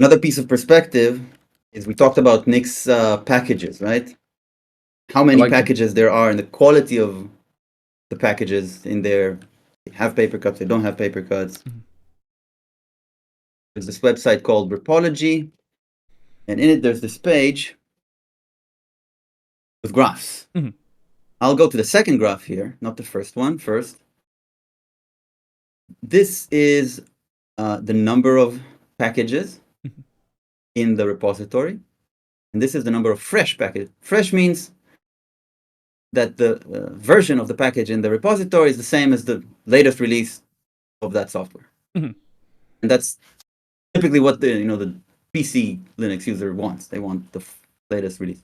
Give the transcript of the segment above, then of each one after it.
Another piece of perspective is we talked about Nix packages, right? How many packages there are and the quality of the packages in there. They have paper cuts, they don't have paper cuts. There's this website called Repology, and in it there's this page with graphs. I'll go to the second graph here, not the first one first. This is the number of packages in the repository, and this is the number of fresh packages. Fresh means that the version of the package in the repository is the same as the latest release of that software. And that's typically what the PC Linux user wants. They want the latest release.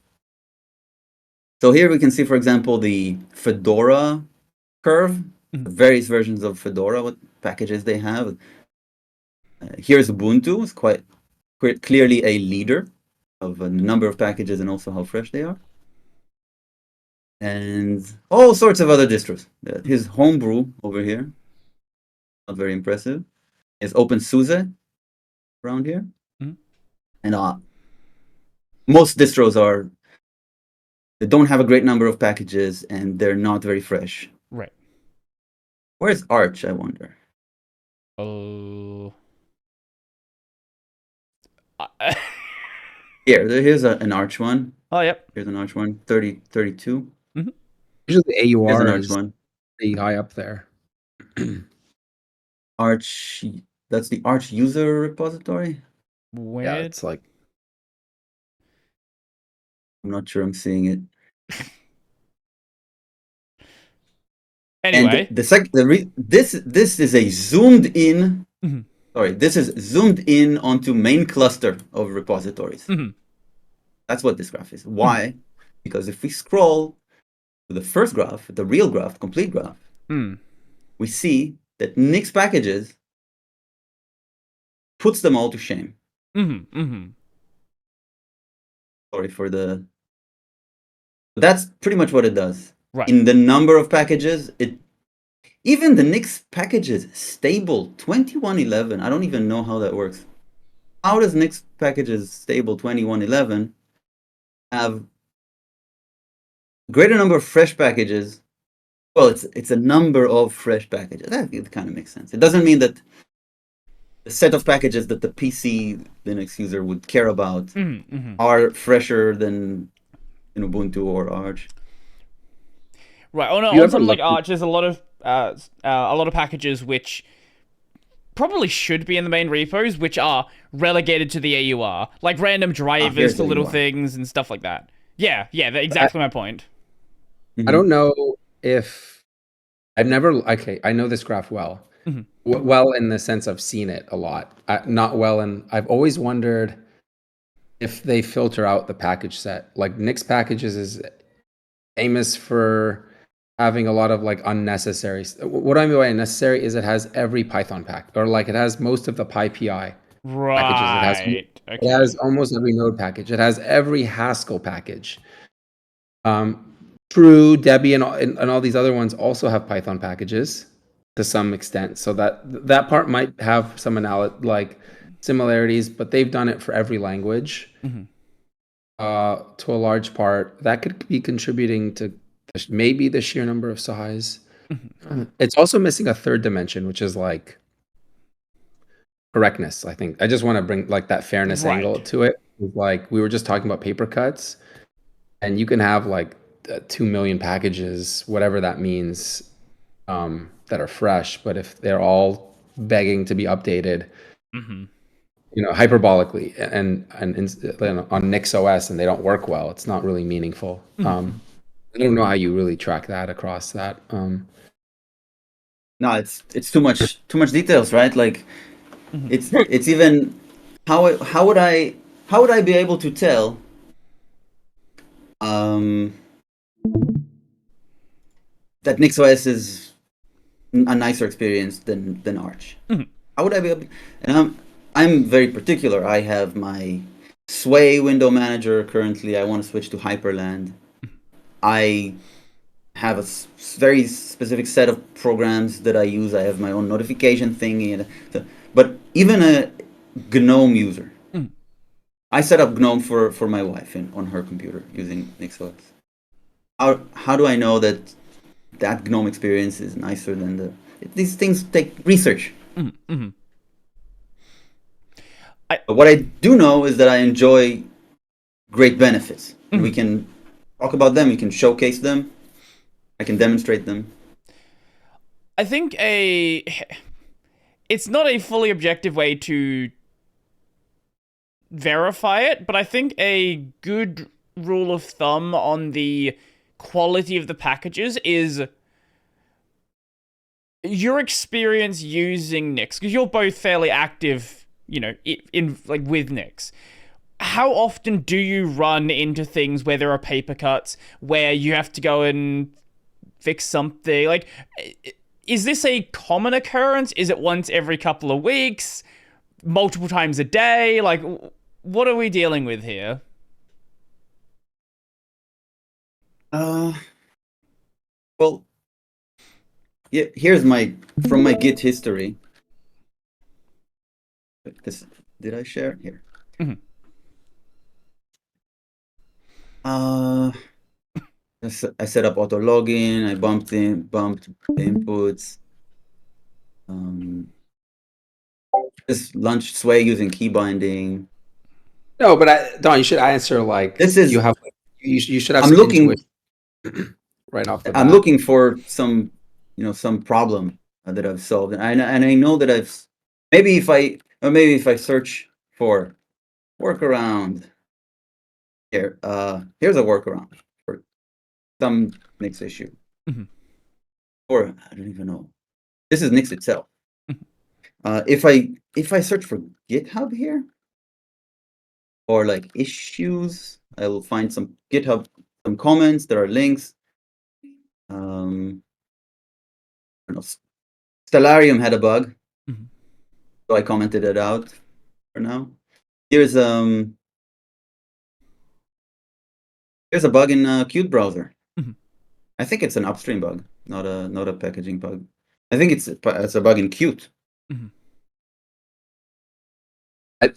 So here we can see, for example, the Fedora curve, various versions of Fedora, what packages they have. Here's Ubuntu. It's quite clearly a leader of a number of packages and also how fresh they are. And all sorts of other distros. His homebrew over here, not very impressive, is OpenSUSE around here. And most distros they don't have a great number of packages and they're not very fresh. Right. Where's Arch, I wonder? Oh. Here's an Arch one. Oh, yep. Here's an Arch one, 32. Usually the AUR an Arch is one. pretty high up there. Arch, that's the Arch user repository? Where? Yeah, it's like... I'm not sure I'm seeing it. Anyway, and this is a zoomed in. Sorry, this is zoomed in onto main cluster of repositories. That's what this graph is. Why? Because if we scroll to the first graph, the real graph, complete graph, we see that Nix packages puts them all to shame. Sorry for the... That's pretty much what it does. Right. In the number of packages, even the Nix packages stable 2111. I don't even know how that works. How does Nix packages stable 2111 have a greater number of fresh packages? Well, it's a number of fresh packages. That kind of makes sense. It doesn't mean that the set of packages that the PC Linux user would care about are fresher than Ubuntu or Arch. Right. Oh no, on something like Arch, there's a lot of packages which probably should be in the main repos, which are relegated to the AUR, like random drivers for little things and stuff like that. Yeah, exactly my point. I don't know if I know this graph well. Well, in the sense I've seen it a lot. Not well, and I've always wondered if they filter out the package set. Like Nix packages is famous for having a lot of like unnecessary. What I mean by unnecessary is it has every Python pack, or like it has most of the PyPI packages. It has almost every Node package. It has every Haskell package. True, Debian and all these other ones also have Python packages to some extent. So that part might have some similarities, but they've done it for every language. To a large part, that could be contributing to maybe the sheer number of size. It's also missing a third dimension, which is like correctness. I think I just want to bring like that fairness angle to it. Like we were just talking about paper cuts, and you can have like 2 million packages, whatever that means, that are fresh, but if they're all begging to be updated, hyperbolically and on NixOS, and they don't work well, it's not really meaningful. I don't know how you really track that across that. No, it's too much details, right? Like it's even how would I be able to tell that NixOS is a nicer experience than Arch? How would I be able? And I'm very particular. I have my Sway window manager currently. I want to switch to Hyperland. I have a very specific set of programs that I use. I have my own notification thingy. But even a GNOME user I set up GNOME for my wife on her computer using NixOS. How do I know that GNOME experience is nicer than these things take research. Mm-hmm. But what I do know is that I enjoy great benefits. And we can talk about them, we can showcase them, I can demonstrate them. I think it's not a fully objective way to verify it, but I think a good rule of thumb on the quality of the packages is your experience using Nix, because you're both fairly active, you know, in like with Nix. How often do you run into things where there are paper cuts, where you have to go and fix something? Like, is this a common occurrence? Is it once every couple of weeks? Multiple times a day? Like, what are we dealing with here? Well, yeah, here's from my Git history. This, did I share here? Mm-hmm. I set up auto login. I bumped the inputs. Just launched Sway using key binding. No, but Don, you should answer like this is. You have. You should have. I'm looking right off the bat. I'm looking for some problem that I've solved, and I know that maybe if I search for workaround here, here's a workaround for some Nix issue, or I don't even know. This is Nix itself. If I search for GitHub here, or like issues, I will find some GitHub, some comments. There are links. I don't know. Stellarium had a bug, so I commented it out for now. Here's a bug in Qt browser. I think it's an upstream bug, not a packaging bug. I think it's a bug in Qt.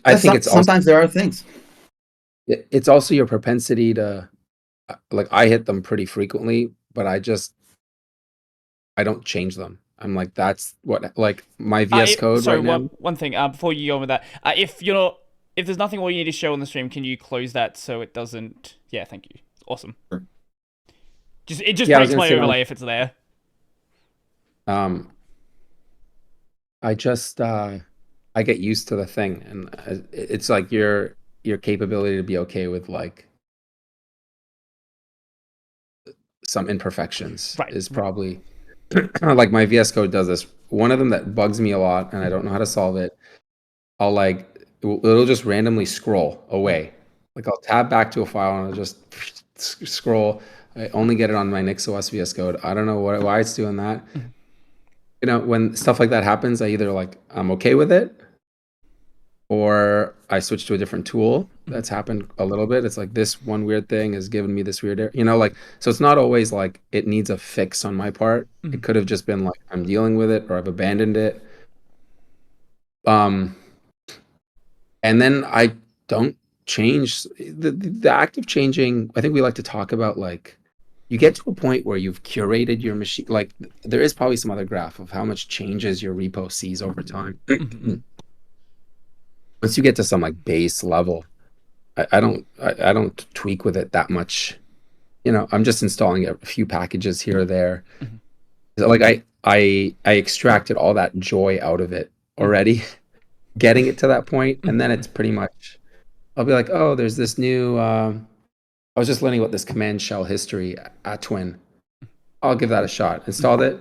I think it's sometimes there are things. It's also your propensity to, like, I hit them pretty frequently, but I don't change them. I'm like, that's what, like, my VS Code sorry, right now. One thing before you go on with that, if there's nothing more you need to show on the stream, can you close that so it doesn't? Yeah, thank you. Awesome. Sure. It just breaks my overlay if it's there. I get used to the thing, and it's like your capability to be okay with like some imperfections is probably like my VS Code does this. One of them that bugs me a lot, and I don't know how to solve it. It'll just randomly scroll away. Like I'll tab back to a file and I'll just scroll. I only get it on my NixOS VS Code. I don't know why it's doing that. You know, when stuff like that happens, I either like I'm okay with it, or I switch to a different tool. That's happened a little bit. It's like this one weird thing has given me this weird error. You know, like, so it's not always like it needs a fix on my part. It could have just been like I'm dealing with it or I've abandoned it. And then I don't change the act of changing. I think we like to talk about like you get to a point where you've curated your machine. Like there is probably some other graph of how much changes your repo sees over time. Once you get to some like base level, I don't tweak with it that much. You know, I'm just installing a few packages here or there. Like I extracted all that joy out of it already, getting it to that point, and then it's pretty much. I'll be like, oh, there's this new. I was just learning about this command shell history at Twin. I'll give that a shot. Installed it.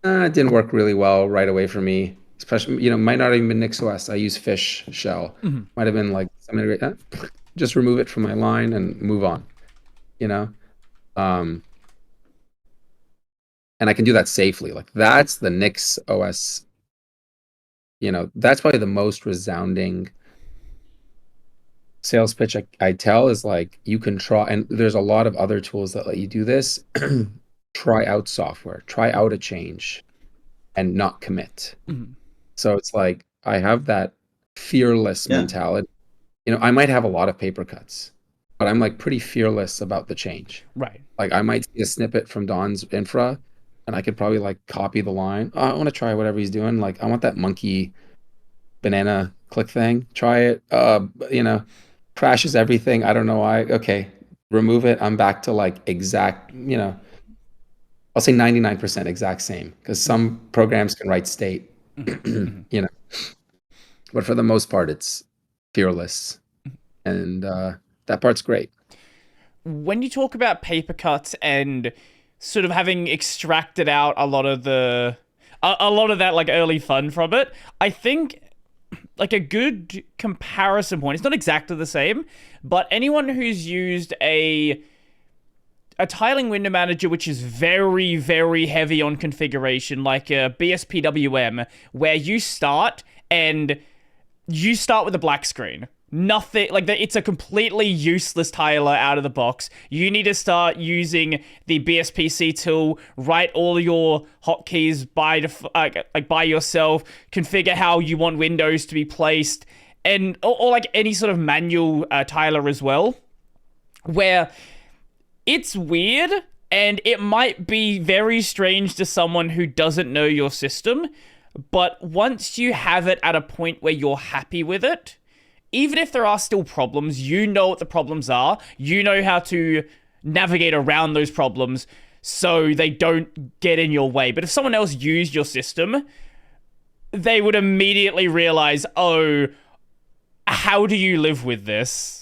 It didn't work really well right away for me. Especially, you know, might not even been NixOS. I use fish shell. Might have been like something just remove it from my line and move on. You know, and I can do that safely. Like that's the NixOS. You know, that's probably the most resounding sales pitch I tell is like you can try, and there's a lot of other tools that let you do this. Try out software, try out a change, and not commit. So it's like I have that fearless mentality. I might have a lot of paper cuts, but I'm like pretty fearless about the change. Right. Like I might see a snippet from Don's infra and I could probably like copy the line. Oh, I want to try whatever he's doing. Like I want that monkey banana click thing. Try it. Crashes everything. I don't know why. Okay, remove it. I'm back to like exact, I'll say 99% exact same because some programs can write state, but for the most part, it's fearless. And that part's great. When you talk about paper cuts and sort of having extracted out a lot of that like early fun from it, I think like a good comparison point, it's not exactly the same, but anyone who's used a tiling window manager which is very, very heavy on configuration, like a BSPWM, where you start with a black screen. Nothing like that. It's a completely useless tiler out of the box. You need to start using the BSPC tool, write all your hotkeys by yourself, configure how you want windows to be placed, and or like any sort of manual tiler as well. Where it's weird and it might be very strange to someone who doesn't know your system, but once you have it at a point where you're happy with it, even if there are still problems, you know what the problems are. You know how to navigate around those problems so they don't get in your way. But if someone else used your system, they would immediately realize, oh, how do you live with this?